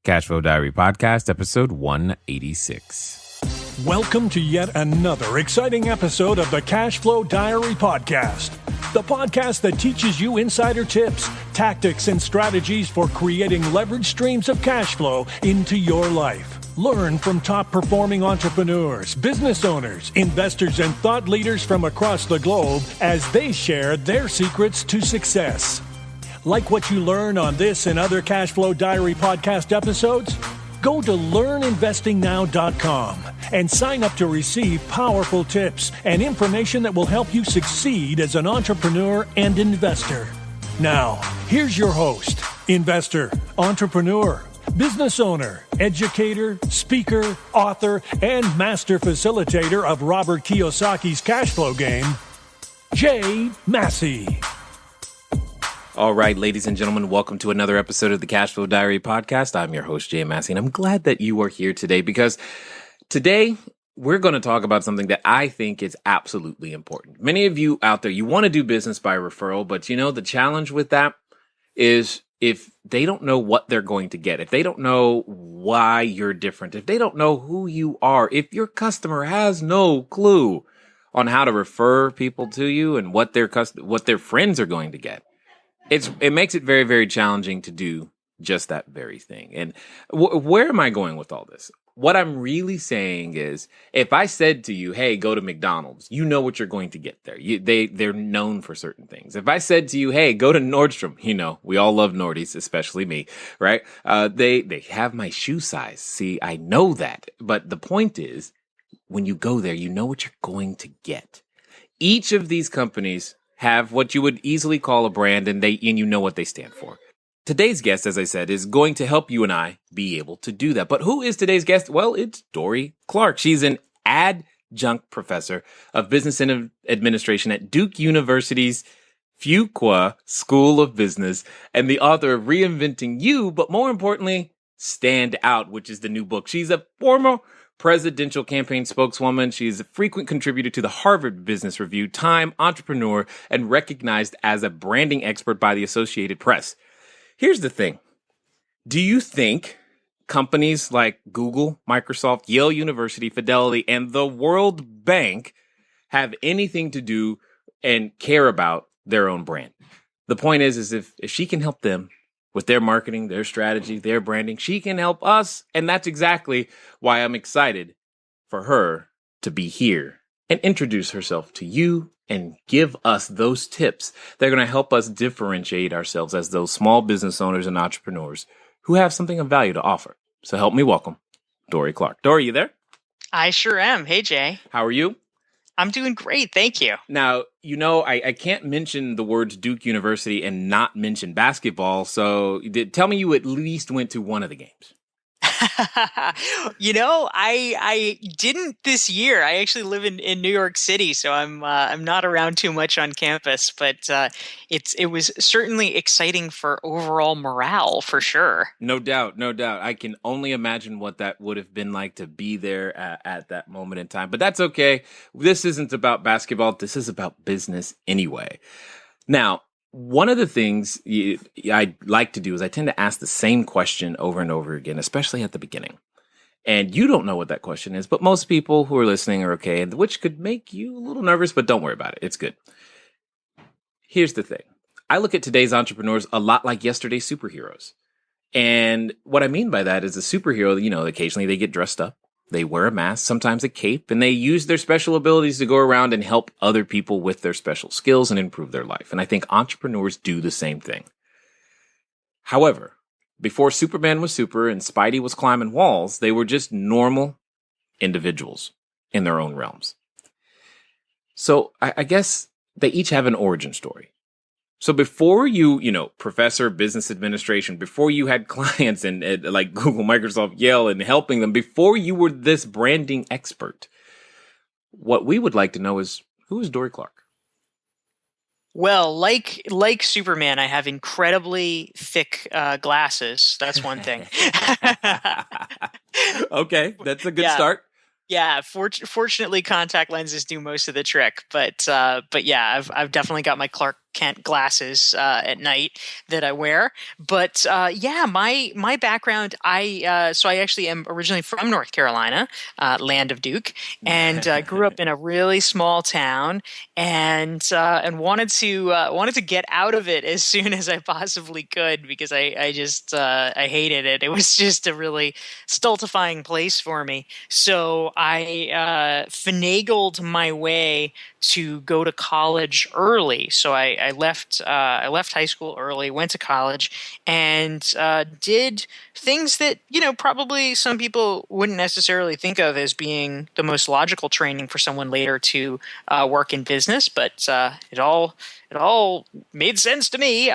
Cashflow Diary Podcast, episode 186. Welcome to yet another exciting episode of the Cashflow Diary Podcast, the podcast that teaches you insider tips, tactics, and strategies for creating leverage streams of cash flow into your life. Learn from top-performing entrepreneurs, business owners, investors, and thought leaders from across the globe as they share their secrets to success. Like what you learn on this and other Cashflow Diary podcast episodes? Go to learninvestingnow.com and sign up to receive powerful tips and information that will help you succeed as an entrepreneur and investor. Now, here's your host, investor, entrepreneur, business owner, educator, speaker, author, and master facilitator of Robert Kiyosaki's cash flow game, Jay Massey. All right, ladies and gentlemen, welcome to another episode of the Cashflow Diary Podcast. I'm your host, Jay Massey, and I'm glad that you are here today because today we're going to talk about something that I think is absolutely important. Many of you out there, you want to do business by referral, but you know, the challenge with that is if they don't know what they're going to get, if they don't know why you're different, if they don't know who you are, if your customer has no clue on how to refer people to you and what their friends are going to get, it makes it very, very challenging to do just that very thing. And where am I going with all this? What I'm really saying is, if I said to you, hey, go to McDonald's, you know what you're going to get there. They're known for certain things. If I said to you, hey, go to Nordstrom, you know, we all love Nordies, especially me, right? They have my shoe size. See, I know that. But the point is, when you go there, you know what you're going to get. Each of these companies have what you would easily call a brand, and you know what they stand for. Today's guest, as I said, is going to help you and I be able to do that. But who is today's guest? Well, it's Dorie Clark. She's an adjunct professor of business and administration at Duke University's Fuqua School of Business and the author of Reinventing You, but more importantly, Stand Out, which is the new book. She's a former presidential campaign spokeswoman. She's a frequent contributor to the Harvard Business Review, Time, Entrepreneur, and recognized as a branding expert by the Associated Press. Here's the thing. Do you think companies like Google, Microsoft, Yale University, Fidelity, and the World Bank have anything to do and care about their own brand? The point is if she can help them with their marketing, their strategy, their branding, she can help us. And that's exactly why I'm excited for her to be here and introduce herself to you and give us those tips that are going to help us differentiate ourselves as those small business owners and entrepreneurs who have something of value to offer. So help me welcome Dorie Clark. Dorie, you there? I sure am. Hey, Jay. How are you? I'm doing great. Thank you. Now, you know, I can't mention the words Duke University and not mention basketball. So tell me you at least went to one of the games. You know, I didn't this year. I actually live in New York City, so I'm not around too much on campus. But it was certainly exciting for overall morale, for sure. No doubt, no doubt. I can only imagine what that would have been like to be there at that moment in time. But that's okay. This isn't about basketball. This is about business anyway. Now, one of the things I like to do is I tend to ask the same question over and over again, especially at the beginning. And you don't know what that question is, but most people who are listening are okay, which could make you a little nervous, but don't worry about it. It's good. Here's the thing. I look at today's entrepreneurs a lot like yesterday's superheroes. And what I mean by that is a superhero, you know, occasionally they get dressed up. They wear a mask, sometimes a cape, and they use their special abilities to go around and help other people with their special skills and improve their life. And I think entrepreneurs do the same thing. However, before Superman was super and Spidey was climbing walls, they were just normal individuals in their own realms. So I guess they each have an origin story. So before you professor business administration, before you had clients and like Google, Microsoft, Yale, and helping them, before you were this branding expert, what we would like to know is, who is Dorie Clark? Well, like Superman, I have incredibly thick glasses. That's one thing. Okay, that's a good start. Yeah, fortunately, contact lenses do most of the trick. But yeah, I've definitely got my Clark Kent glasses at night that I wear. But yeah, my background, so I actually am originally from North Carolina, land of Duke, and grew up in a really small town, and wanted to get out of it as soon as I possibly could because I just I hated it. It was just a really stultifying place for me. So I finagled my way to go to college early. So I left high school early, went to college, and did things that probably some people wouldn't necessarily think of as being the most logical training for someone later to work in business. But it all made sense to me,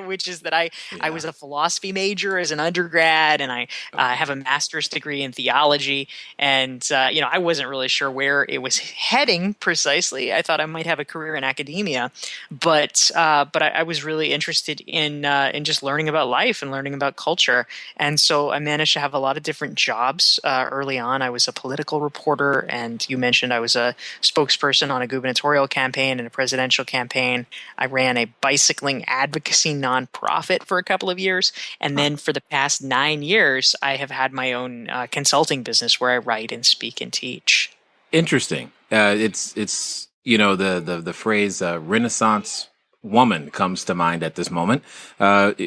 which is that I Yeah. was a philosophy major as an undergrad, and I Okay. have a master's degree in theology. And I wasn't really sure where it was heading precisely. I thought I might have a career in academia, but I was really interested in just learning about life and learning about culture. And so I managed to have a lot of different jobs early on. I was a political reporter, and you mentioned I was a spokesperson on a gubernatorial campaign and a presidential campaign. I ran a bicycling advocacy nonprofit for a couple of years. And Huh. then for the past 9 years, I have had my own consulting business where I write and speak and teach. Interesting. It's the phrase Renaissance woman comes to mind at this moment.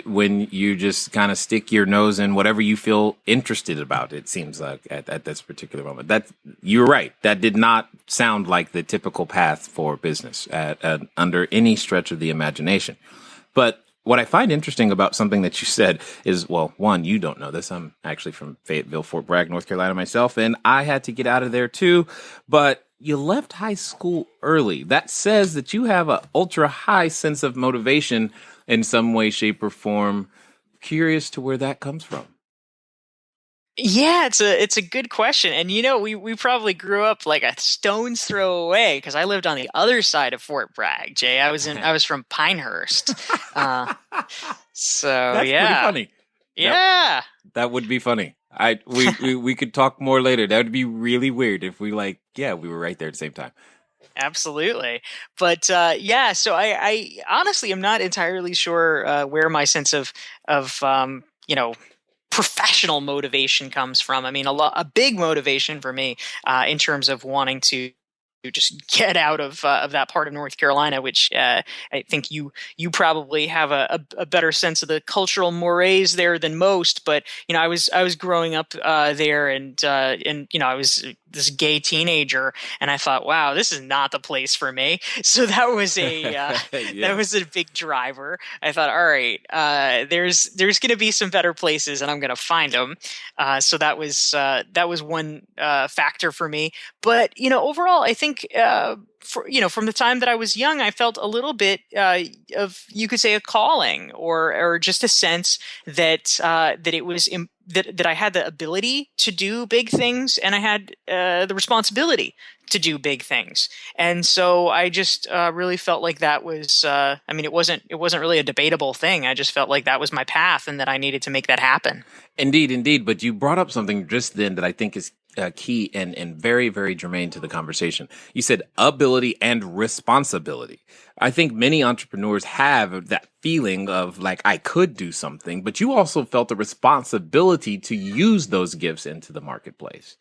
When you just kind of stick your nose in whatever you feel interested about, it seems like at this particular moment. That you're right. That did not sound like the typical path for business under any stretch of the imagination. But what I find interesting about something that you said is, well, one, you don't know this. I'm actually from Fayetteville, Fort Bragg, North Carolina myself, and I had to get out of there too. But you left high school early. That says that you have an ultra high sense of motivation in some way, shape, or form. Curious to where that comes from. Yeah, it's a good question. And we probably grew up like a stone's throw away because I lived on the other side of Fort Bragg, Jay. I was from Pinehurst. Uh so That's pretty yeah. funny. That Yeah. that would be funny. We could talk more later. That would be really weird if we were right there at the same time. Absolutely. But yeah, so I honestly am not entirely sure where my sense of professional motivation comes from. I mean, a big motivation for me in terms of wanting to just get out of that part of North Carolina, which I think you probably have a better sense of the cultural mores there than most. But I was growing up there, and I was this gay teenager, and I thought, wow, this is not the place for me. So that was that Yeah. was a big driver. I thought, all right, there's going to be some better places, and I'm going to find them. So that was one factor for me. But overall, I think from the time that I was young, I felt a little bit of, you could say, a calling, or just a sense that it was that I had the ability to do big things, and I had the responsibility to do big things. And so I just really felt like that was. I mean, it wasn't really a debatable thing. I just felt like that was my path, and that I needed to make that happen. Indeed, indeed. But you brought up something just then that I think is key and very, very germane to the conversation. You said ability and responsibility. I think many entrepreneurs have that feeling of like, I could do something, but you also felt a responsibility to use those gifts into the marketplace.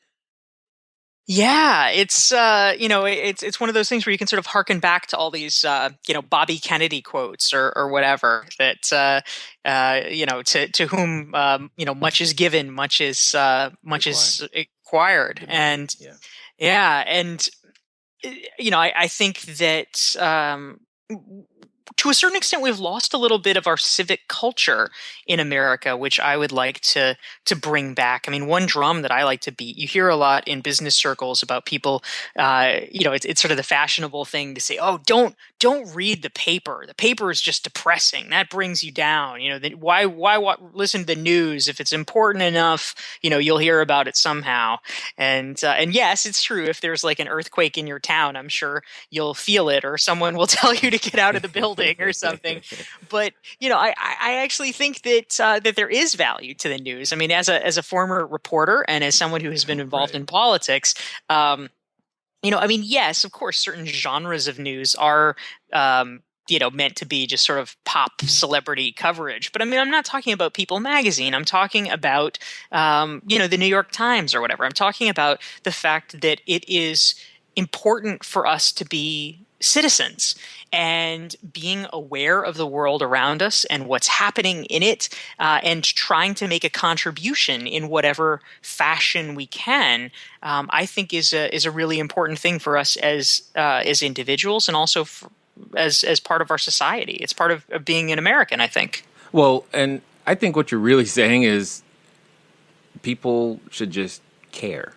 Yeah, it's one of those things where you can sort of harken back to all these Bobby Kennedy quotes, or whatever, that to whom much is given, much Required. is acquired. Demanded. And Yeah. yeah, and I think that to a certain extent, we've lost a little bit of our civic culture in America, which I would like to bring back. I mean, one drum that I like to beat. You hear a lot in business circles about people. It's sort of the fashionable thing to say, "Oh, don't read the paper. The paper is just depressing. That brings you down. Why listen to the news if it's important enough? You'll hear about it somehow." And yes, it's true. If there's like an earthquake in your town, I'm sure you'll feel it, or someone will tell you to get out of the building or something. But I actually think that there is value to the news. I mean, as a former reporter, and as someone who has been involved Right. in politics, I mean, yes, of course, certain genres of news are meant to be just sort of pop celebrity coverage. But I mean, I'm not talking about People magazine. I'm talking about, the New York Times or whatever. I'm talking about the fact that it is important for us to be citizens and being aware of the world around us and what's happening in it, and trying to make a contribution in whatever fashion we can. I think is a really important thing for us as individuals, and also as part of our society. It's part of being an American, I think. Well, and I think what you're really saying is people should just care.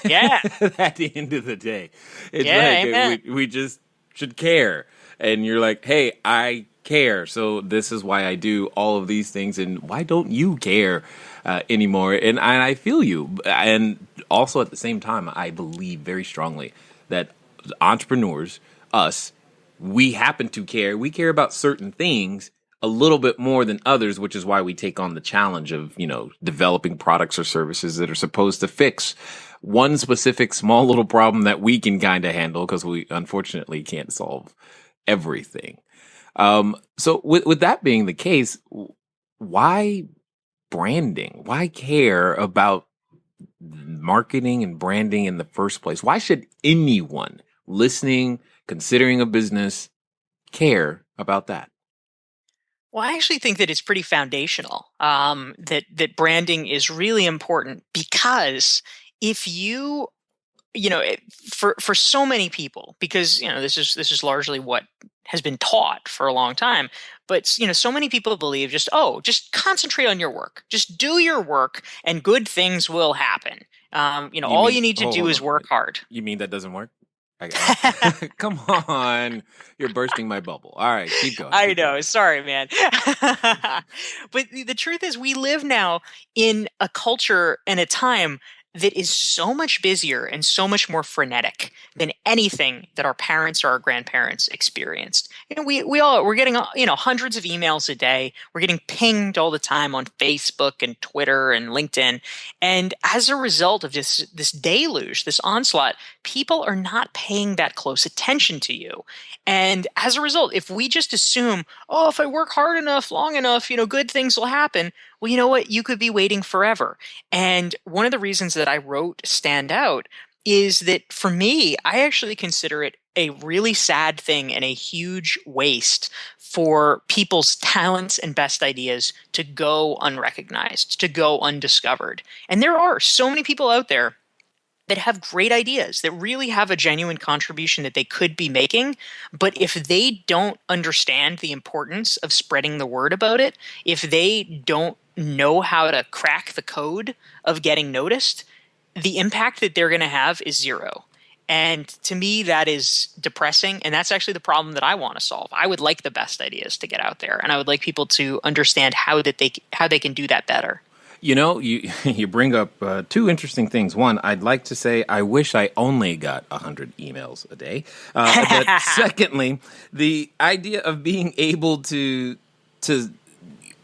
Yeah. At the end of the day, it's Yeah, we just should care. And you're like, hey, I care. So this is why I do all of these things. And why don't you care anymore? And I feel you. And also at the same time, I believe very strongly that entrepreneurs, us, we happen to care. We care about certain things a little bit more than others, which is why we take on the challenge of, developing products or services that are supposed to fix one specific small little problem that we can kind of handle, because we unfortunately can't solve everything. So with that being the case, why branding? Why care about marketing and branding in the first place? Why should anyone listening, considering a business, care about that? Well, I actually think that it's pretty foundational. That branding is really important, because if for so many people, because this is largely what has been taught for a long time, but so many people believe just concentrate on your work, just do your work, and good things will happen. You All mean, you need to do hold is on. work hard. You mean that doesn't work? Come on. You're bursting my bubble. All right, keep going. I Keep know. going. Sorry, man. But the truth is, we live now in a culture and a time that is so much busier and so much more frenetic than anything that our parents or our grandparents experienced. We're getting hundreds of emails a day. We're getting pinged all the time on Facebook and Twitter and LinkedIn. And as a result of this deluge, this onslaught, people are not paying that close attention to you. And as a result, if we just assume, oh, if I work hard enough, long enough, good things will happen. Well, you know what? You could be waiting forever. And one of the reasons that I wrote Stand Out is that for me, I actually consider it a really sad thing and a huge waste for people's talents and best ideas to go unrecognized, to go undiscovered. And there are so many people out there that have great ideas, that really have a genuine contribution that they could be making. But if they don't understand the importance of spreading the word about it, if they don't know how to crack the code of getting noticed, the impact that they're going to have is zero. And to me, that is depressing. And that's actually the problem that I want to solve. I would like the best ideas to get out there, and I would like people to understand how they can do that better. You bring up two interesting things. One, I'd like to say I wish I only got 100 emails a day. But secondly, the idea of being able to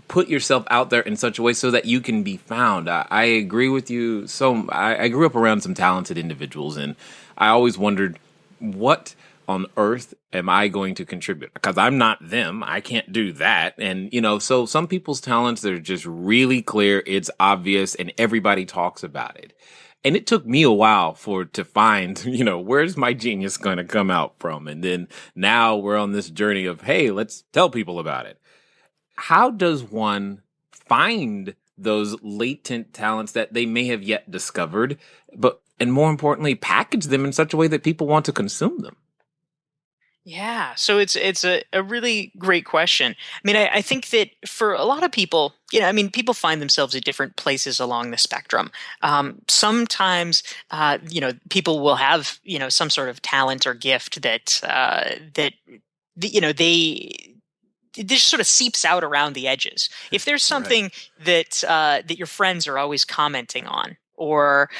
put yourself out there in such a way so that you can be found. I agree with you. So I grew up around some talented individuals, and I always wondered, what on earth am I going to contribute? Because I'm not them. I can't do that. And, so some people's talents, they're just really clear. It's obvious, and everybody talks about it. And it took me a while to find, where's my genius going to come out from? And then now we're on this journey of, hey, let's tell people about it. How does one find those latent talents that they may have yet discovered, and more importantly, package them in such a way that people want to consume them? Yeah, so it's a really great question. I mean, I think that for a lot of people, people find themselves at different places along the spectrum. Sometimes, people will have, some sort of talent or gift they it just sort of seeps out around the edges. If there's something that your friends are always commenting on, or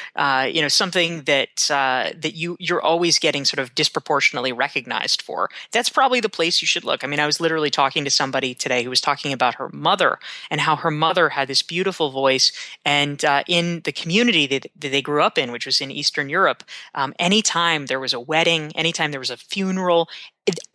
something that you're always getting sort of disproportionately recognized for, that's probably the place you should look. I mean, I was literally talking to somebody today who was talking about her mother and how her mother had this beautiful voice, and in the community that they grew up in, which was in Eastern Europe, anytime there was a wedding, anytime there was a funeral,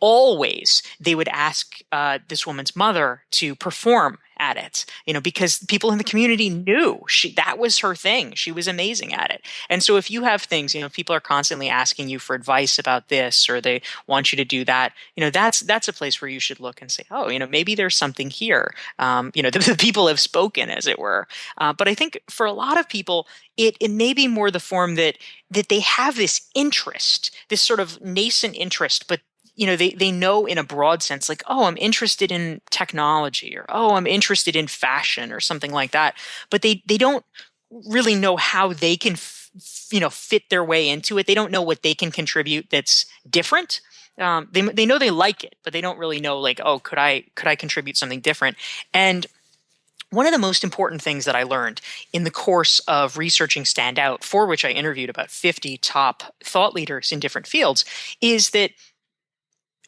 always they would ask this woman's mother to perform at it, because people in the community knew that was her thing. She was amazing at it. And so if you have things, if people are constantly asking you for advice about this, or they want you to do that, that's a place where you should look and say, oh, maybe there's something here. The people have spoken, as it were. But I think for a lot of people, it may be more the form that they have this interest, this sort of nascent interest, but they know in a broad sense, like, oh, I'm interested in technology, or, oh, I'm interested in fashion, or something like that. But they don't really know how they can, fit their way into it. They don't know what they can contribute that's different. They know they like it, but they don't really know, like, oh, could I contribute something different? And one of the most important things that I learned in the course of researching Stand Out, for which I interviewed about 50 top thought leaders in different fields, is that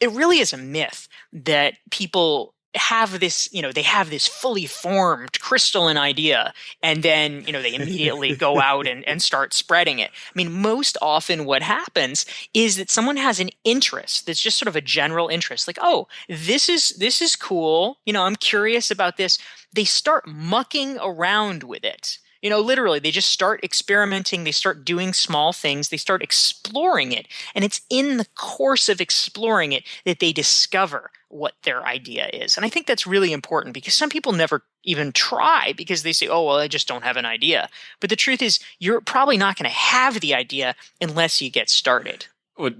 it really is a myth that people have this, they have this fully formed crystalline idea, and then, they immediately go out and start spreading it. I mean, most often what happens is that someone has an interest that's just sort of a general interest, like, oh, this is cool. I'm curious about this. They start mucking around with it. Literally, they just start experimenting. They start doing small things. They start exploring it. And it's in the course of exploring it that they discover what their idea is. And I think that's really important, because some people never even try because they say, oh, well, I just don't have an idea. But the truth is, you're probably not going to have the idea unless you get started. Well,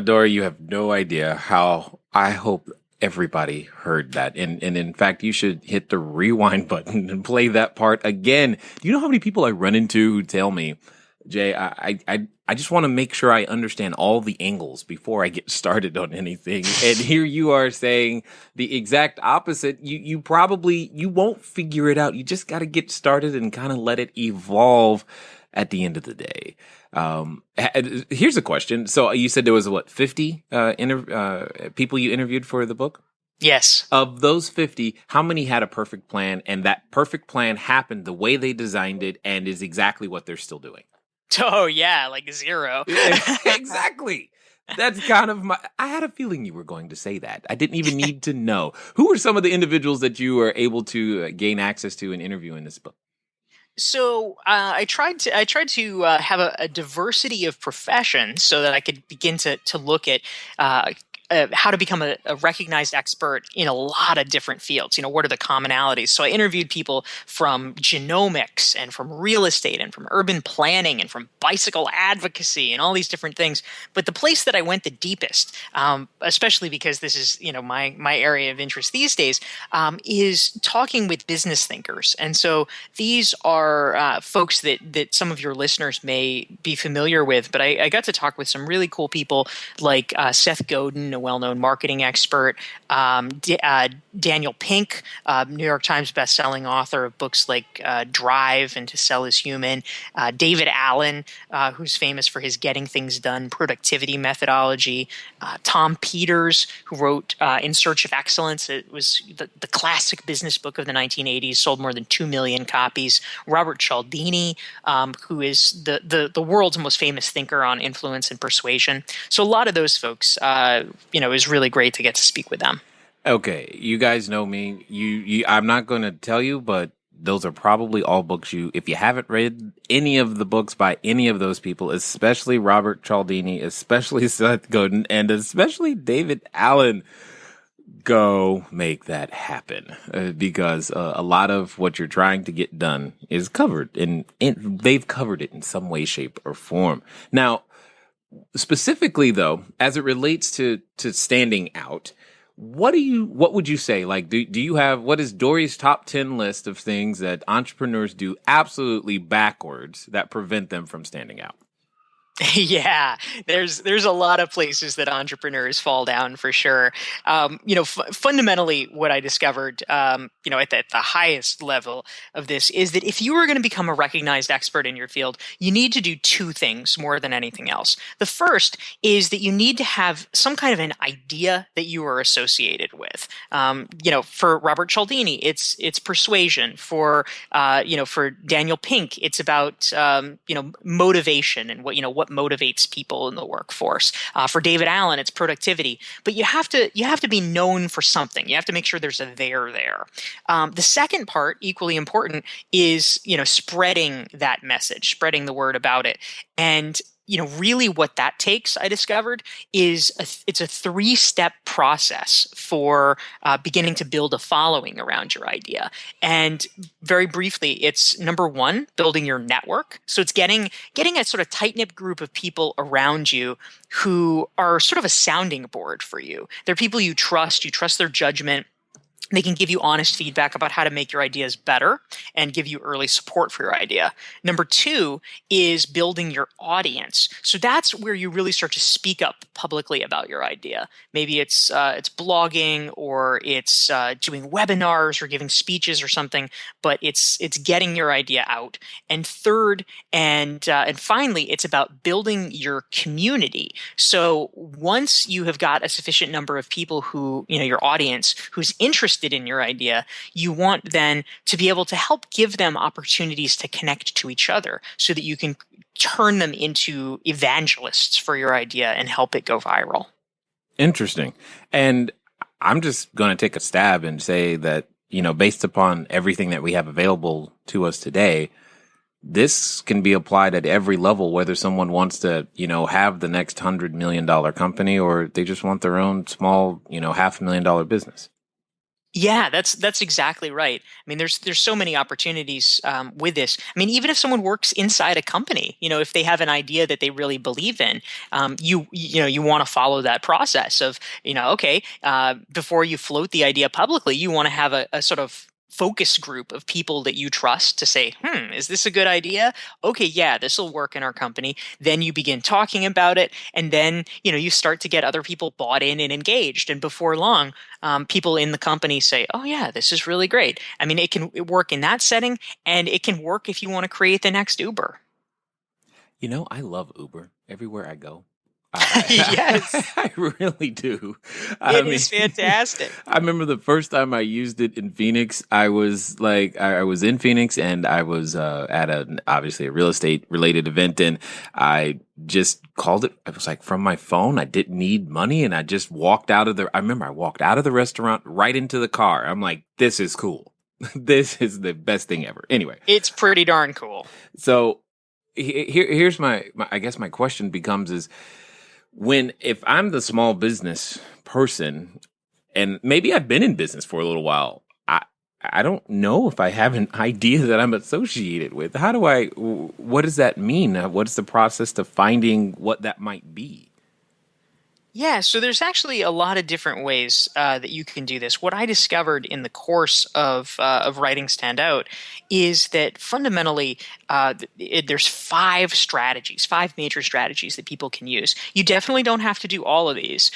Dorie, you have no idea how I hope everybody heard that. And in fact, you should hit the rewind button and play that part again. Do you know how many people I run into who tell me, Jay, I just want to make sure I understand all the angles before I get started on anything. And here you are saying the exact opposite. You won't figure it out. You just got to get started and kind of let it evolve at the end of the day. Here's a question. So you said there was 50 people you interviewed for the book? Yes. Of those 50, how many had a perfect plan, and that perfect plan happened the way they designed it and is exactly what they're still doing? Oh, yeah, like 0. Exactly. That's kind of I had a feeling you were going to say that. I didn't even need to know. Who were some of the individuals that you were able to gain access to and interview in this book? So I tried to have a diversity of professions so that I could begin to look at how to become a recognized expert in a lot of different fields. What are the commonalities? So I interviewed people from genomics and from real estate and from urban planning and from bicycle advocacy and all these different things. But the place that I went the deepest, especially because this is my area of interest these days, is talking with business thinkers. And so these are folks that some of your listeners may be familiar with. But I got to talk with some really cool people like Seth Godin, a well-known marketing expert, Daniel Pink, New York Times bestselling author of books like Drive and To Sell Is Human, David Allen, who's famous for his Getting Things Done productivity methodology, Tom Peters, who wrote In Search of Excellence. It was the classic business book of the 1980s, sold more than 2 million copies. Robert Cialdini, who is the world's most famous thinker on influence and persuasion. So a lot of those folks, it was really great to get to speak with them. Okay, you guys know me. You I'm not going to tell you, but those are probably all books if you haven't read any of the books by any of those people, especially Robert Cialdini, especially Seth Godin, and especially David Allen, go make that happen, because a lot of what you're trying to get done is covered, and they've covered it in some way, shape, or form. Now, specifically, though, as it relates to standing out, what would you say? Like, do you have, what is Dorie's top 10 list of things that entrepreneurs do absolutely backwards that prevent them from standing out? Yeah, there's a lot of places that entrepreneurs fall down for sure. Fundamentally, what I discovered, at the highest level of this is that if you are going to become a recognized expert in your field, you need to do 2 things more than anything else. The first is that you need to have some kind of an idea that you are associated with. For Robert Cialdini, it's persuasion. For Daniel Pink, it's about motivation and what motivates people in the workforce. For David Allen, it's productivity. But you have to be known for something. You have to make sure there's a there. The second part, equally important, is spreading that message, spreading the word about it. And really what that takes, I discovered, is it's a 3-step process for beginning to build a following around your idea. And very briefly, it's number 1, building your network. So it's getting a sort of tight-knit group of people around you who are sort of a sounding board for you. They're people you trust their judgment. They can give you honest feedback about how to make your ideas better and give you early support for your idea. Number 2 is building your audience. So that's where you really start to speak up publicly about your idea. Maybe it's blogging, or it's doing webinars or giving speeches or something, but it's getting your idea out. And third, and finally, it's about building your community. So once you have got a sufficient number of people who, your audience, who's interested in your idea, you want then to be able to help give them opportunities to connect to each other so that you can turn them into evangelists for your idea and help it go viral. Interesting. And I'm just going to take a stab and say that, based upon everything that we have available to us today, this can be applied at every level, whether someone wants to, have the next $100 million company, or they just want their own small, $500,000 business. Yeah, that's exactly right. I mean, there's so many opportunities with this. I mean, even if someone works inside a company, if they have an idea that they really believe in, you want to follow that process of, okay, before you float the idea publicly, you want to have a sort of focus group of people that you trust to say, is this a good idea? Okay, yeah, this will work in our company. Then you begin talking about it, and then you start to get other people bought in and engaged. And before long, people in the company say, oh yeah, this is really great. I mean, it can work in that setting, and it can work if you want to create the next Uber. I love Uber everywhere I go. Yes. I really do. It is fantastic. I remember the first time I used it in Phoenix. I was in Phoenix, and I was at obviously a real estate related event, and I just called it. I was like, from my phone. I didn't need money, and I just walked out of I remember I walked out of the restaurant right into the car. I'm like, this is cool. This is the best thing ever. Anyway, it's pretty darn cool. So here's my I guess my question becomes is, if I'm the small business person, and maybe I've been in business for a little while, I don't know if I have an idea that I'm associated with. What does that mean? What's the process to finding what that might be? Yeah, so there's actually a lot of different ways that you can do this. What I discovered in the course of writing Stand Out is that fundamentally there's 5 major strategies that people can use. You definitely don't have to do all of these.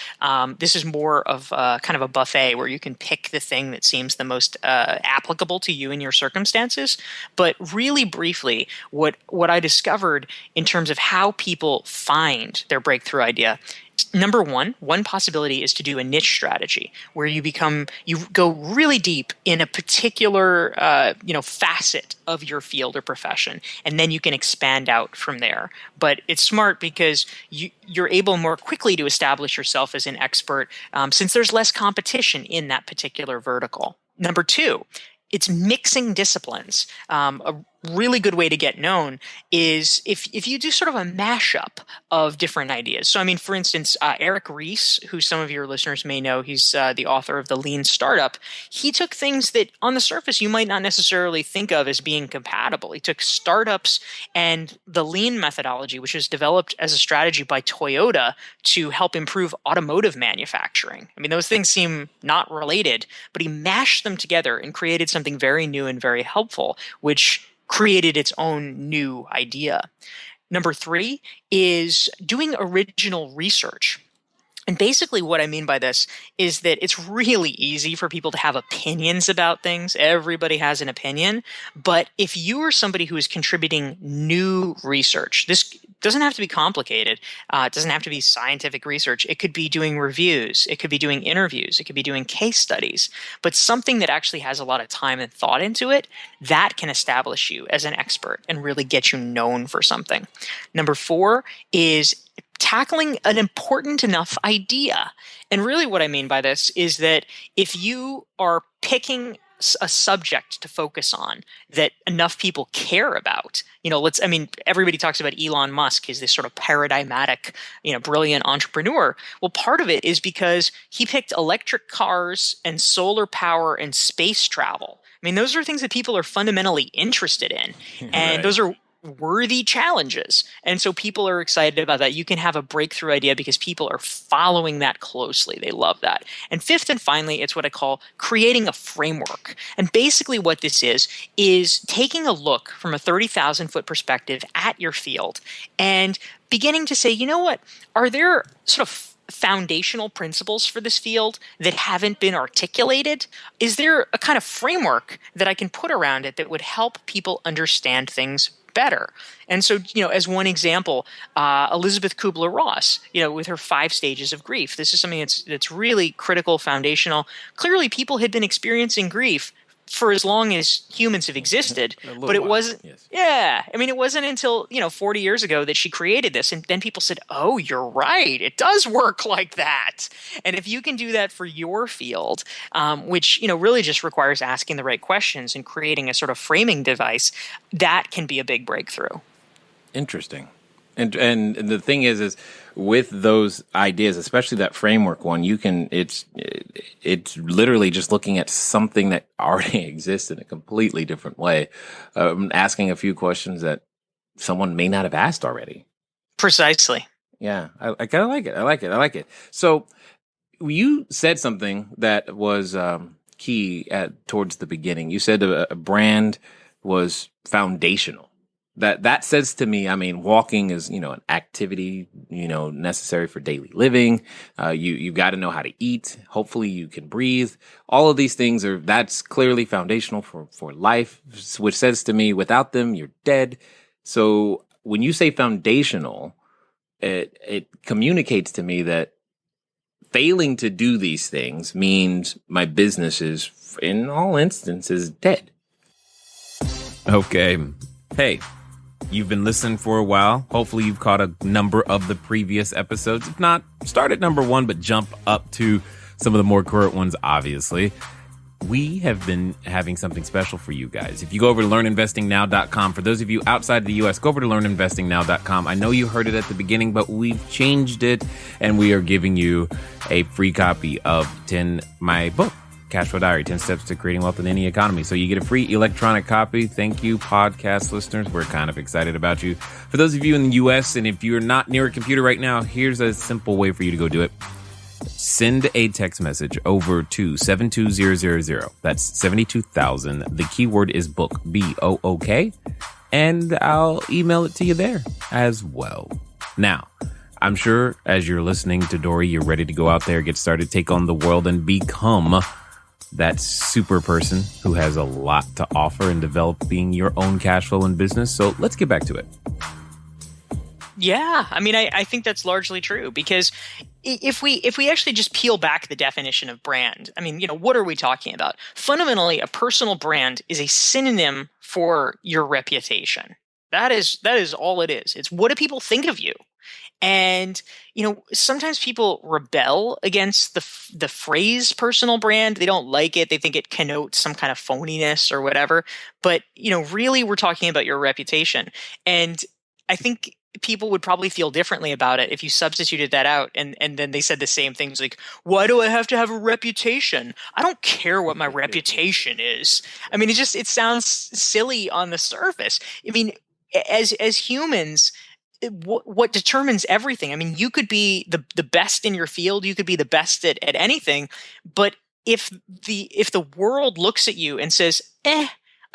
This is more of kind of a buffet where you can pick the thing that seems the most applicable to you and your circumstances. But really briefly, what I discovered in terms of how people find their breakthrough idea, number one possibility is to do a niche strategy where you go really deep in a particular, facet of your field or profession, and then you can expand out from there. But it's smart because you're able more quickly to establish yourself as an expert since there's less competition in that particular vertical. Number 2, it's mixing disciplines. A really good way to get known is if you do sort of a mashup of different ideas. So, I mean, for instance, Eric Ries, who some of your listeners may know, he's the author of The Lean Startup. He took things that on the surface you might not necessarily think of as being compatible. He took startups and the lean methodology, which was developed as a strategy by Toyota to help improve automotive manufacturing. I mean, those things seem not related, but he mashed them together and created something very new and very helpful, which created its own new idea. Number 3 is doing original research. And basically what I mean by this is that it's really easy for people to have opinions about things. Everybody has an opinion. But if you are somebody who is contributing new research, this doesn't have to be complicated. It doesn't have to be scientific research. It could be doing reviews. It could be doing interviews. It could be doing case studies. But something that actually has a lot of time and thought into it, that can establish you as an expert and really get you known for something. Number 4 is tackling an important enough idea. And really what I mean by this is that if you are picking a subject to focus on that enough people care about, everybody talks about Elon Musk as this sort of paradigmatic, brilliant entrepreneur. Well, part of it is because he picked electric cars and solar power and space travel. I mean, those are things that people are fundamentally interested in. And Right. those are worthy challenges. And so people are excited about that. You can have a breakthrough idea because people are following that closely. They love that. And 5th and finally, it's what I call creating a framework. And basically what this is taking a look from a 30,000 foot perspective at your field and beginning to say, you know what, are there sort of foundational principles for this field that haven't been articulated? Is there a kind of framework that I can put around it that would help people understand things better? And so, as one example, Elizabeth Kubler-Ross, with her 5 stages of grief, this is something that's really critical, foundational. Clearly, people had been experiencing grief for as long as humans have existed, but it wasn't. Yes. Yeah, it wasn't until 40 years ago that she created this, and then people said, "Oh, you're right. It does work like that." And if you can do that for your field, which really just requires asking the right questions and creating a sort of framing device, that can be a big breakthrough. Interesting. And the thing is with those ideas, especially that framework one, it's literally just looking at something that already exists in a completely different way, asking a few questions that someone may not have asked already. Precisely. Yeah, I kind of like it. I like it. So you said something that was key towards the beginning. You said a brand was foundational. That says to me, walking is, an activity, necessary for daily living. You got to know how to eat. Hopefully you can breathe. All of these things that's clearly foundational for life, which says to me, without them, you're dead. So when you say foundational, it communicates to me that failing to do these things means my business is, in all instances, dead. Okay. Hey, you've been listening for a while. Hopefully you've caught a number of the previous episodes. If not, start at number 1, but jump up to some of the more current ones, obviously. We have been having something special for you guys. If you go over to learninvestingnow.com, for those of you outside the U.S., go over to learninvestingnow.com. I know you heard it at the beginning, but we've changed it, and we are giving you a free copy of my book, Cashflow Diary, 10 Steps to Creating Wealth in Any Economy. So you get a free electronic copy. Thank you, podcast listeners. We're kind of excited about you. For those of you in the U.S., and if you're not near a computer right now, here's a simple way for you to go do it. Send a text message over to 72000. That's 72,000. The keyword is book, BOOK, and I'll email it to you there as well. Now, I'm sure as you're listening to Dorie, you're ready to go out there, get started, take on the world, and become that super person who has a lot to offer in developing your own cash flow in business. So let's get back to it. Yeah, I think that's largely true, because if we actually just peel back the definition of brand, what are we talking about? Fundamentally, a personal brand is a synonym for your reputation. That is all it is. It's what do people think of you? And, sometimes people rebel against the phrase personal brand. They don't like it. They think it connotes some kind of phoniness or whatever. But, really we're talking about your reputation. And I think people would probably feel differently about it if you substituted that out and then they said the same things like, why do I have to have a reputation? I don't care what my reputation is. It sounds silly on the surface. As humans, what determines everything? You could be the best in your field, you could be the best at anything, but if the world looks at you and says,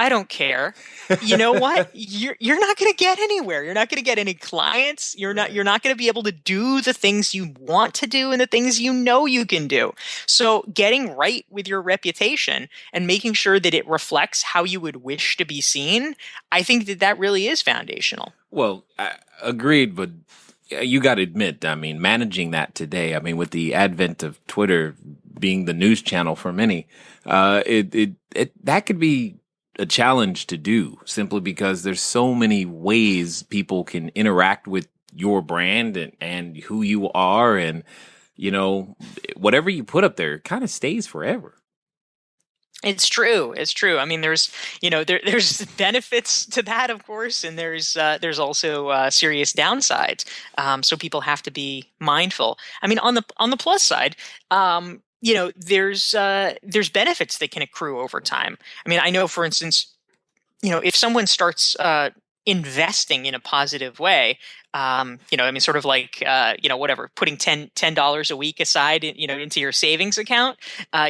I don't care. You know what? You're not going to get anywhere. You're not going to get any clients. You're not going to be able to do the things you want to do and the things you know you can do. So getting right with your reputation and making sure that it reflects how you would wish to be seen, I think that really is foundational. Well, agreed, but you got to admit, I mean, managing that today, I mean, with the advent of Twitter being the news channel for many, that could be a challenge to do simply because there's so many ways people can interact with your brand and who you are. And, you know, whatever you put up there kind of stays forever. It's true. It's true. I mean, there's there's benefits to that, of course, and there's also serious downsides. So people have to be mindful. I mean, on the plus side, there's benefits that can accrue over time. I mean, I know, for instance, if someone starts investing in a positive way, I mean, sort of like, whatever, putting $10 a week aside, into your savings account,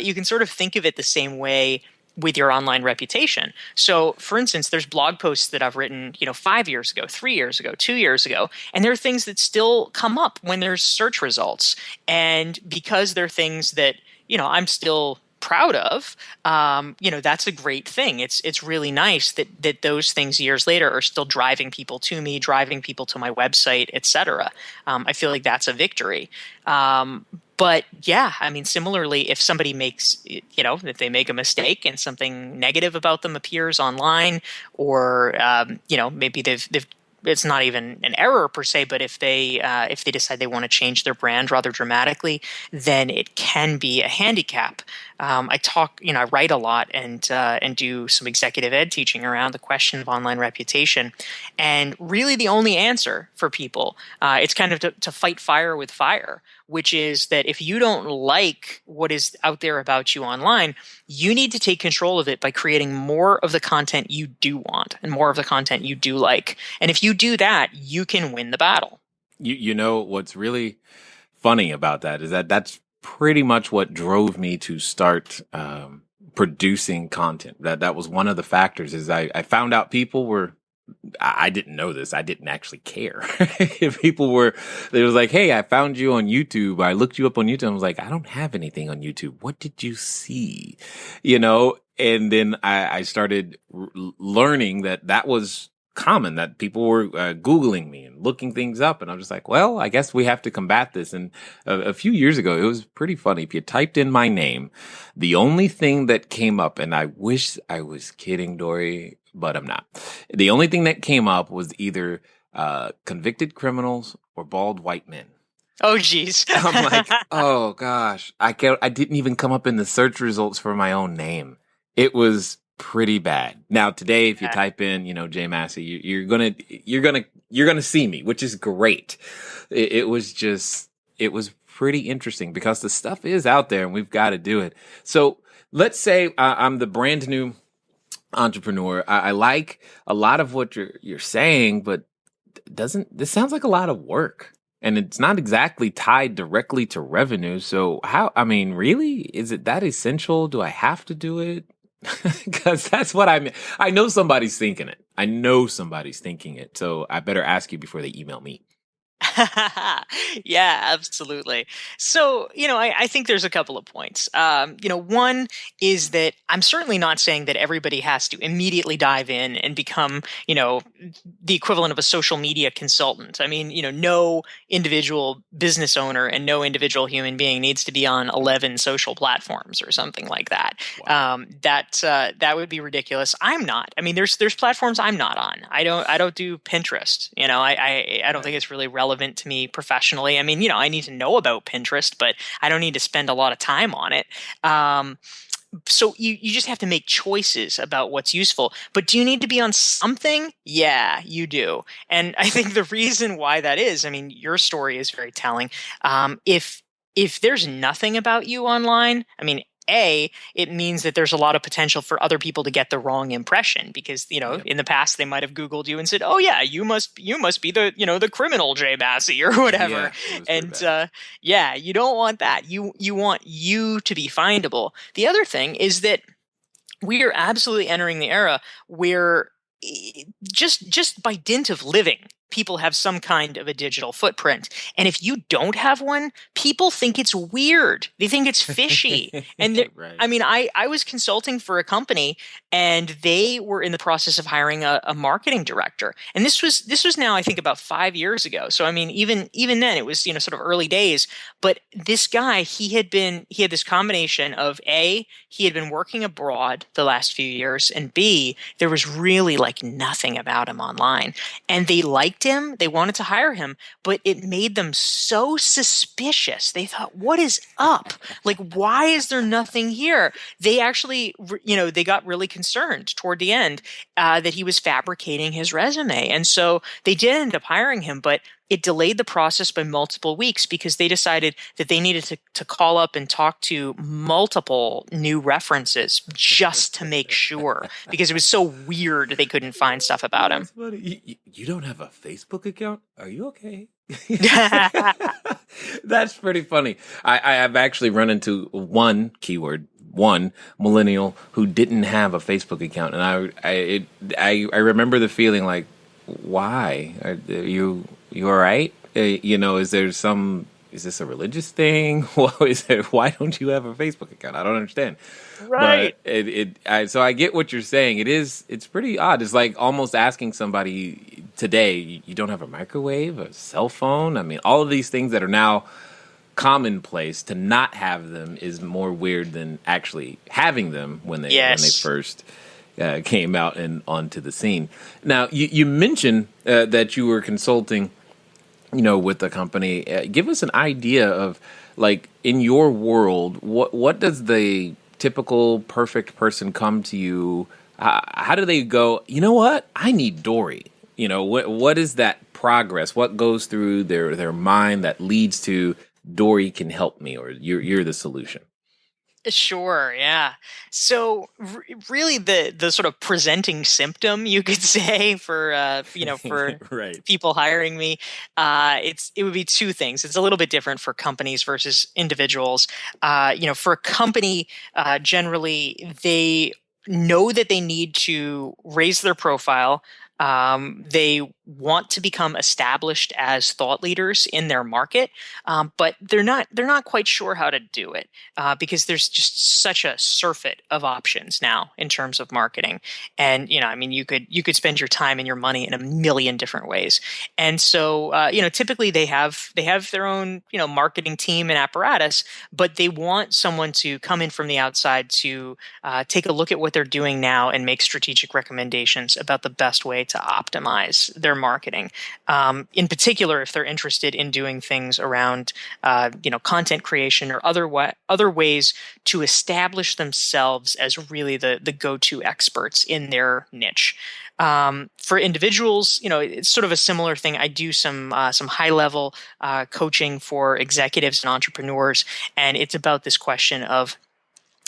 you can sort of think of it the same way with your online reputation. So, for instance, there's blog posts that I've written, 5 years ago, 3 years ago, 2 years ago, and there are things that still come up when there's search results. And because they're things that, I'm still proud of, that's a great thing. It's really nice that those things years later are still driving people to me, driving people to my website, etc. I feel like that's a victory. But yeah, I mean, similarly, if somebody makes, if they make a mistake and something negative about them appears online, or maybe they've it's not even an error per se, but if they decide they want to change their brand rather dramatically, then it can be a handicap. I write a lot and do some executive ed teaching around the question of online reputation, and really the only answer for people, it's kind of to fight fire with fire, which is that if you don't like what is out there about you online, you need to take control of it by creating more of the content you do want and more of the content you do like. And if you do that, you can win the battle. You know what's really funny about that is that that's pretty much what drove me to start producing content. That was one of the factors. Is I found out people were. I didn't know this. I didn't actually care. If people were, they was like, "Hey, I found you on YouTube. I looked you up on YouTube." I was like, "I don't have anything on YouTube. What did you see?" And then I started learning that was common, that people were Googling me and looking things up. And I was just like, well, I guess we have to combat this. And a few years ago, it was pretty funny. If you typed in my name, the only thing that came up, and I wish I was kidding, Dorie, but I'm not. The only thing that came up was either convicted criminals or bald white men. Oh, geez. I'm like, oh, gosh. I didn't even come up in the search results for my own name. It was pretty bad. Now today, if you type in, Jay Massey, you're gonna see me, which is great. It was pretty interesting because the stuff is out there and we've got to do it. So let's say I'm the brand new entrepreneur. I like a lot of what you're saying, but this sounds like a lot of work. And it's not exactly tied directly to revenue. So really? Is it that essential? Do I have to do it? Because that's what I know somebody's thinking it. So I better ask you before they email me. Yeah, absolutely. So, I think there's a couple of points. One is that I'm certainly not saying that everybody has to immediately dive in and become, the equivalent of a social media consultant. I mean, no individual business owner and no individual human being needs to be on 11 social platforms or something like that. Wow. That would be ridiculous. I'm not. I mean, there's platforms I'm not on. I don't do Pinterest. I don't think it's really relevant to me professionally. I mean, I need to know about Pinterest, but I don't need to spend a lot of time on it. So you just have to make choices about what's useful. But do you need to be on something? Yeah, you do. And I think the reason why that is, I mean, your story is very telling. If there's nothing about you online, I mean, it means that there's a lot of potential for other people to get the wrong impression because, in the past they might have Googled you and said, oh yeah, you must be the, the criminal Jay Massey or whatever. Yeah, and you don't want that. You want you to be findable. The other thing is that we are absolutely entering the era where just by dint of living, people have some kind of a digital footprint. And if you don't have one, people think it's weird. They think it's fishy. And Right. I mean, I was consulting for a company, and they were in the process of hiring a marketing director. And this was now, I think, about 5 years ago. So I mean, even then, it was, sort of early days. But this guy, he had this combination of he had been working abroad the last few years, and B, there was really like nothing about him online. And they liked him, they wanted to hire him, but it made them so suspicious. They thought, what is up? Like, why is there nothing here? They actually, they got really concerned toward the end that he was fabricating his resume. And so they did end up hiring him, but it delayed the process by multiple weeks because they decided that they needed to call up and talk to multiple new references just to make sure, because it was so weird they couldn't find stuff about him. That's funny. You don't have a Facebook account? Are you okay? That's pretty funny. I've actually run into one millennial who didn't have a Facebook account, and I remember the feeling like, why are you all right? Is this a religious thing? Why don't you have a Facebook account? I don't understand. Right. But so I get what you're saying. It's pretty odd. It's like almost asking somebody today, you don't have a microwave, a cell phone. I mean, all of these things that are now commonplace, to not have them is more weird than actually having them when they first came out and onto the scene. Now, you mentioned that you were consulting, with the company. Give us an idea of, like, in your world, what does the typical perfect person come to you? How do they go, you know what? I need Dorie. What is that progress? What goes through their mind that leads to Dorie can help me, or you're the solution? Sure, yeah. So really the sort of presenting symptom, you could say, for Right. people hiring me, it would be two things. It's a little bit different for companies versus individuals. For a company, generally they know that they need to raise their profile. They want to become established as thought leaders in their market, but they're not quite sure how to do it because there's just such a surfeit of options now in terms of marketing. And you could spend your time and your money in a million different ways. And so typically they have their own marketing team and apparatus, but they want someone to come in from the outside to take a look at what they're doing now and make strategic recommendations about the best way to optimize their marketing. In particular, if they're interested in doing things around, content creation or other ways to establish themselves as really the go-to experts in their niche. For individuals, it's sort of a similar thing. I do some high-level coaching for executives and entrepreneurs, and it's about this question of,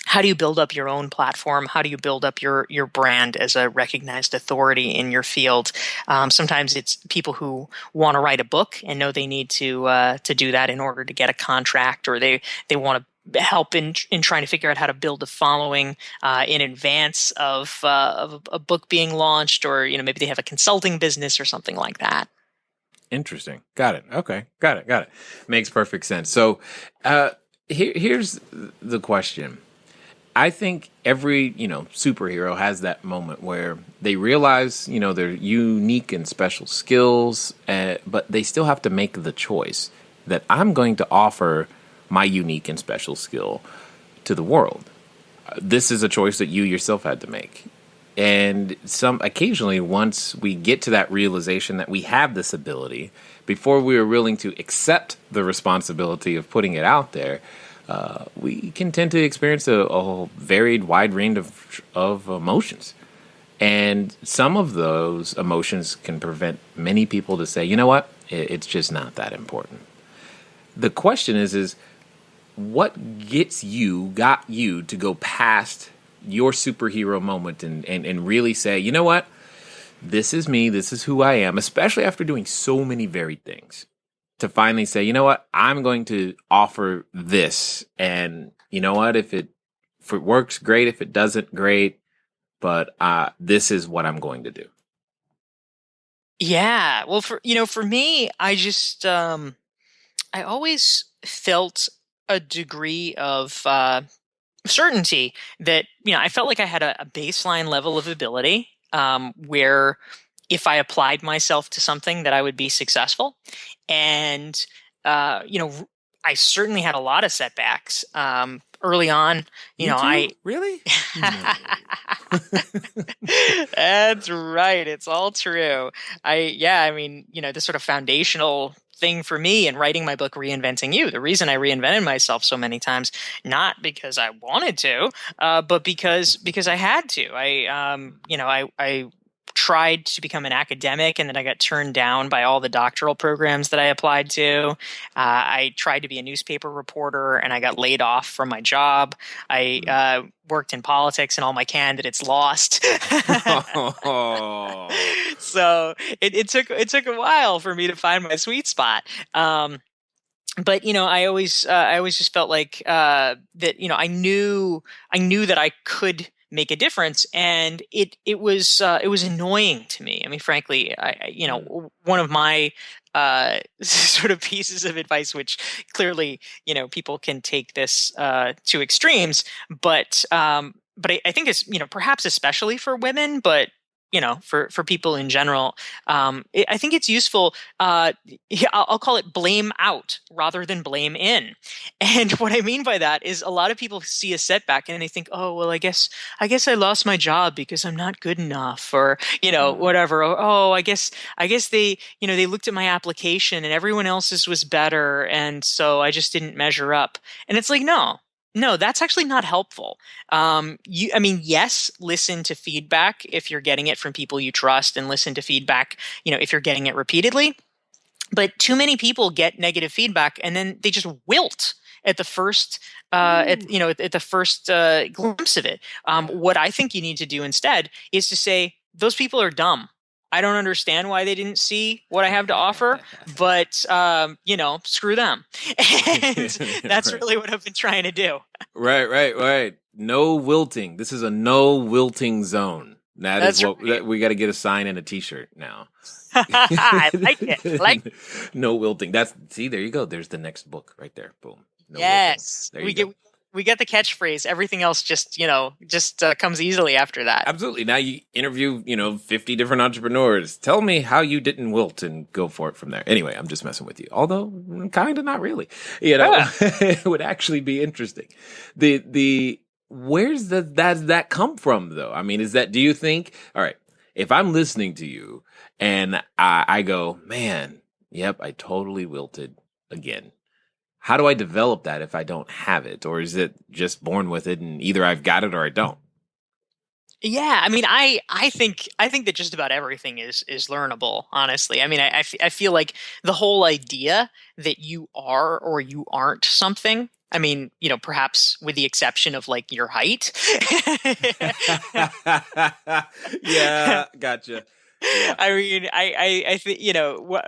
how do you build up your own platform? How do you build up your brand as a recognized authority in your field? Sometimes it's people who want to write a book and know they need to do that in order to get a contract, or they want to help in trying to figure out how to build a following in advance of a book being launched, or maybe they have a consulting business or something like that. Interesting. Got it. Okay. Got it. Makes perfect sense. So here's the question. I think every, superhero has that moment where they realize, their unique and special skills, but they still have to make the choice that I'm going to offer my unique and special skill to the world. This is a choice that you yourself had to make. And occasionally, once we get to that realization that we have this ability, before we are willing to accept the responsibility of putting it out there, we can tend to experience a varied, wide range of emotions. And some of those emotions can prevent many people to say, you know what, it's just not that important. The question is what got you to go past your superhero moment and really say, you know what, this is me, this is who I am, especially after doing so many varied things, to finally say, you know what, I'm going to offer this. And you know what, if it works, great. If it doesn't, great. but this is what I'm going to do. Yeah. Well, for me, I just I always felt a degree of certainty that I felt like I had a baseline level of ability where if I applied myself to something that I would be successful. And I certainly had a lot of setbacks early on. You too? Really? No. That's right. It's all true. I mean, the sort of foundational thing for me in writing my book, Reinventing You, the reason I reinvented myself so many times, not because I wanted to, but because I had to. I tried to become an academic, and then I got turned down by all the doctoral programs that I applied to. I tried to be a newspaper reporter, and I got laid off from my job. I worked in politics, and all my candidates lost. So it took a while for me to find my sweet spot. But I always just felt like that I knew that I could make a difference, and it was annoying to me. I mean, frankly, one of my sort of pieces of advice, which clearly people can take this to extremes, but I think it's perhaps especially for women, but for people in general, I think it's useful. I'll call it blame out rather than blame in. And what I mean by that is a lot of people see a setback and they think, oh, well, I guess I lost my job because I'm not good enough, or, whatever. Oh, I guess they, they looked at my application and everyone else's was better. And so I just didn't measure up. And it's like, no, that's actually not helpful. Yes, listen to feedback if you're getting it from people you trust, and listen to feedback, if you're getting it repeatedly. But too many people get negative feedback and then they just wilt at the first, at the first glimpse of it. What I think you need to do instead is to say, those people are dumb. I don't understand why they didn't see what I have to offer, but screw them. And that's Right. really what I've been trying to do. Right. No wilting. This is a no wilting zone. That's what we got to get a sign and a T-shirt now. I like it. No wilting. There you go. There's the next book right there. Boom. No Yes, wilting. There you go. We get the catchphrase. Everything else just comes easily after that. Absolutely. Now you interview 50 different entrepreneurs. Tell me how you didn't wilt, and go for it from there. Anyway, I'm just messing with you. Although kind of not really. It would actually be interesting. Where's does that come from though? I mean, do you think, all right, if I'm listening to you and I go, man, yep, I totally wilted again. How do I develop that if I don't have it? Or is it just born with it and either I've got it or I don't? Yeah, I mean, I think that just about everything is learnable, honestly. I mean, I feel like the whole idea that you are or you aren't something, I mean, perhaps with the exception of like your height. Yeah, gotcha. Yeah. I mean, I think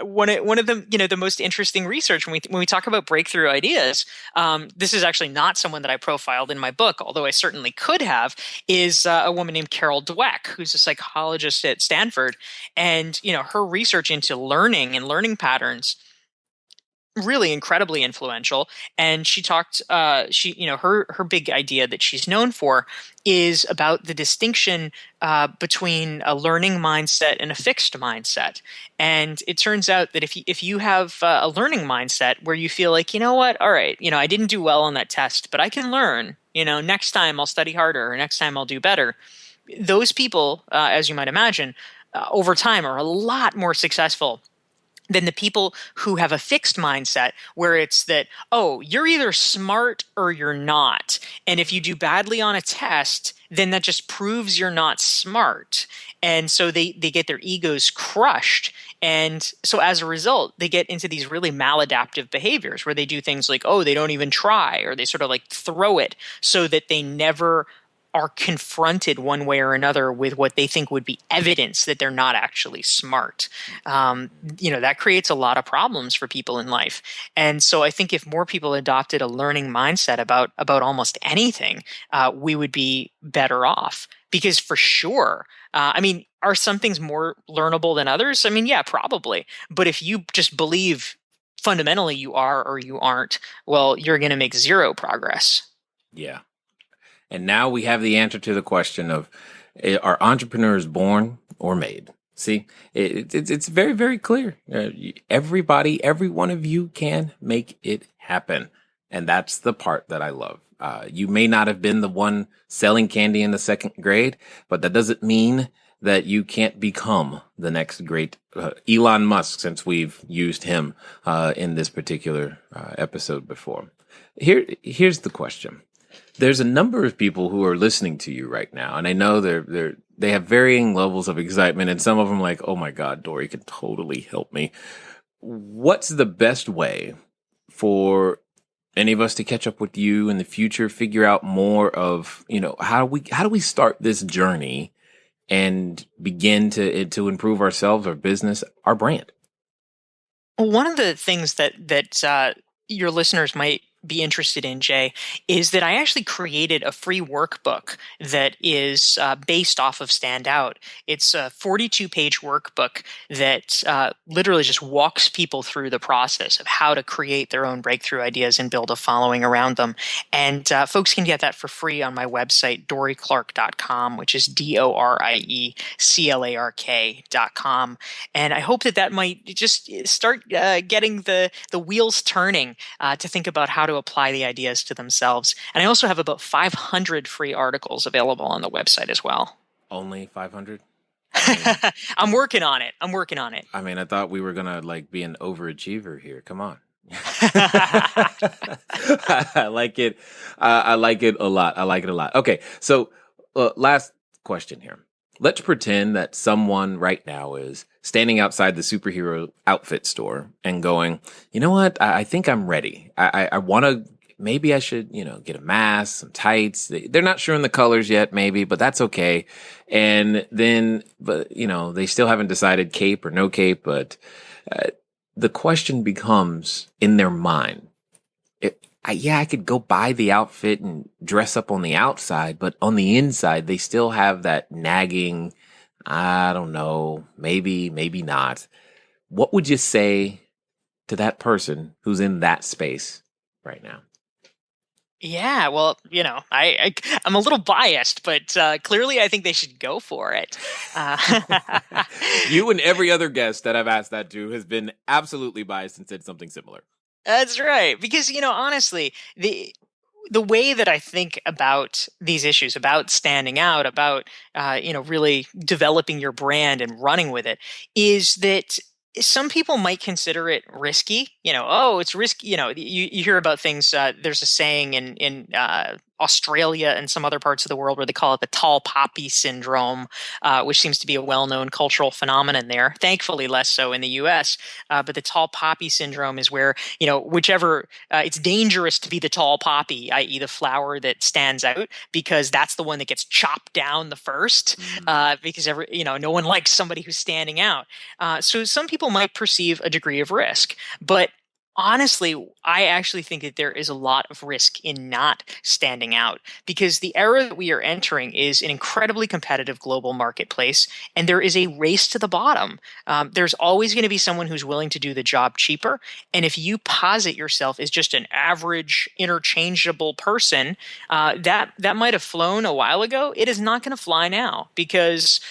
one of the the most interesting research when we talk about breakthrough ideas. This is actually not someone that I profiled in my book, although I certainly could have. Is a woman named Carol Dweck, who's a psychologist at Stanford, and her research into learning and learning patterns, really incredibly influential. And she talked her big idea that she's known for is about the distinction between a learning mindset and a fixed mindset. And it turns out that if you have a learning mindset where you feel like, what, all right, I didn't do well on that test, but I can learn, next time I'll study harder, or next time I'll do better. Those people, as you might imagine, over time are a lot more successful than the people who have a fixed mindset where it's that, oh, you're either smart or you're not. And if you do badly on a test, then that just proves you're not smart. And so they get their egos crushed. And so as a result, they get into these really maladaptive behaviors where they do things like, oh, they don't even try, or they sort of like throw it so that they never are confronted one way or another with what they think would be evidence that they're not actually smart. That creates a lot of problems for people in life. And so I think if more people adopted a learning mindset about almost anything, we would be better off. Because for sure, are some things more learnable than others? I mean, yeah, probably. But if you just believe fundamentally you are or you aren't, well, you're going to make zero progress. Yeah. And now we have the answer to the question of, are entrepreneurs born or made? See, it's very, very clear. Everybody, every one of you can make it happen. And that's the part that I love. You may not have been the one selling candy in the second grade, but that doesn't mean that you can't become the next great Elon Musk, since we've used him in this particular episode before. Here's the question. There's a number of people who are listening to you right now, and I know they have varying levels of excitement, and some of them like, oh my God, Dorie can totally help me. What's the best way for any of us to catch up with you in the future, figure out more of, how do we start this journey and begin to improve ourselves, our business, our brand? Well, one of the things that your listeners might be interested in, Jay, is that I actually created a free workbook that is based off of Stand Out. It's a 42-page workbook that literally just walks people through the process of how to create their own breakthrough ideas and build a following around them. And folks can get that for free on my website, dorieclark.com, which is DORIECLARK.com. And I hope that might just start getting the wheels turning to think about how to apply the ideas to themselves. And I also have about 500 free articles available on the website as well. Only 500? I'm working on it. I mean, I thought we were going to be an overachiever here. Come on. I like it. I like it a lot. Okay. So last question here. Let's pretend that someone right now is standing outside the superhero outfit store and going, you know what? I think I'm ready. I want to, maybe I should, get a mask, some tights. They're not sure in the colors yet, maybe, but that's okay. And then, they still haven't decided cape or no cape, but the question becomes in their mind, I could go buy the outfit and dress up on the outside, but on the inside, they still have that nagging, I don't know, maybe not. What would you say to that person who's in that space right now? Yeah, well, I'm a little biased, but clearly I think they should go for it. You and every other guest that I've asked that to has been absolutely biased and said something similar. That's right. Because, honestly, the way that I think about these issues, about standing out, about, really developing your brand and running with it, is that some people might consider it risky. It's risky. You hear about things. There's a saying in Australia and some other parts of the world where they call it the tall poppy syndrome, which seems to be a well-known cultural phenomenon there. Thankfully, less so in the U.S. But the tall poppy syndrome is where, whichever it's dangerous to be the tall poppy, i.e., the flower that stands out, because that's the one that gets chopped down the first. Because no one likes somebody who's standing out. So some people might perceive a degree of risk, but honestly, I actually think that there is a lot of risk in not standing out, because the era that we are entering is an incredibly competitive global marketplace, and there is a race to the bottom. There's always going to be someone who's willing to do the job cheaper, and if you posit yourself as just an average, interchangeable person, that might have flown a while ago. It is not going to fly now, because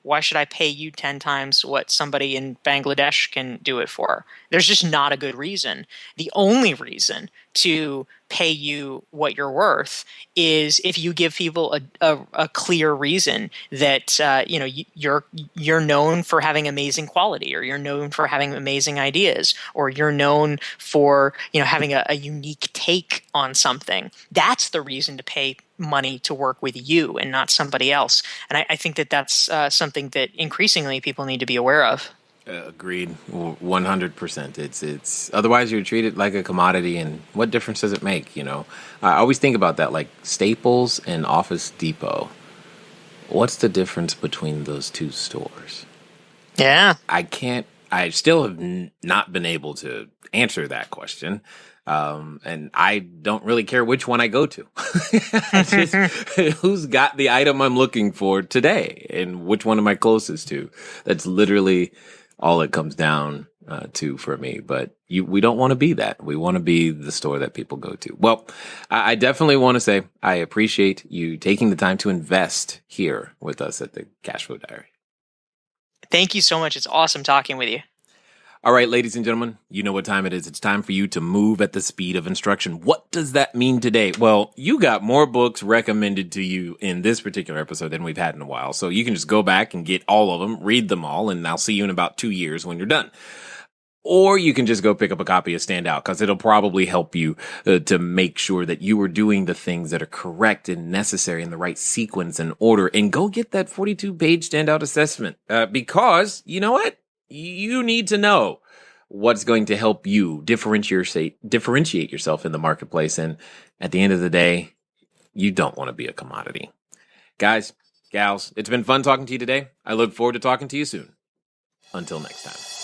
why should I pay you 10 times what somebody in Bangladesh can do it for? There's just not a good reason. The only reason to pay you what you're worth is if you give people a clear reason that you're known for having amazing quality, or you're known for having amazing ideas, or you're known for having a unique take on something. That's the reason to pay money to work with you and not somebody else. And I think that that's something that increasingly people need to be aware of. Agreed, 100%. It's otherwise you're treated like a commodity, and what difference does it make? I always think about that, like Staples and Office Depot. What's the difference between those two stores? Yeah. I still have not been able to answer that question. And I don't really care which one I go to. Just, who's got the item I'm looking for today and which one am I closest to? That's literally all it comes down to for me. But we don't want to be that. We want to be the store that people go to. Well, I definitely want to say I appreciate you taking the time to invest here with us at the Cashflow Diary. Thank you so much. It's awesome talking with you. All right, ladies and gentlemen, you know what time it is. It's time for you to move at the speed of instruction. What does that mean today? Well, you got more books recommended to you in this particular episode than we've had in a while. So you can just go back and get all of them, read them all, and I'll see you in about 2 years when you're done. Or you can just go pick up a copy of Stand Out, because it'll probably help you to make sure that you are doing the things that are correct and necessary in the right sequence and order. And go get that 42-page Stand Out assessment, because you know what? You need to know what's going to help you differentiate yourself in the marketplace. And at the end of the day, you don't want to be a commodity. Guys, gals, it's been fun talking to you today. I look forward to talking to you soon. Until next time.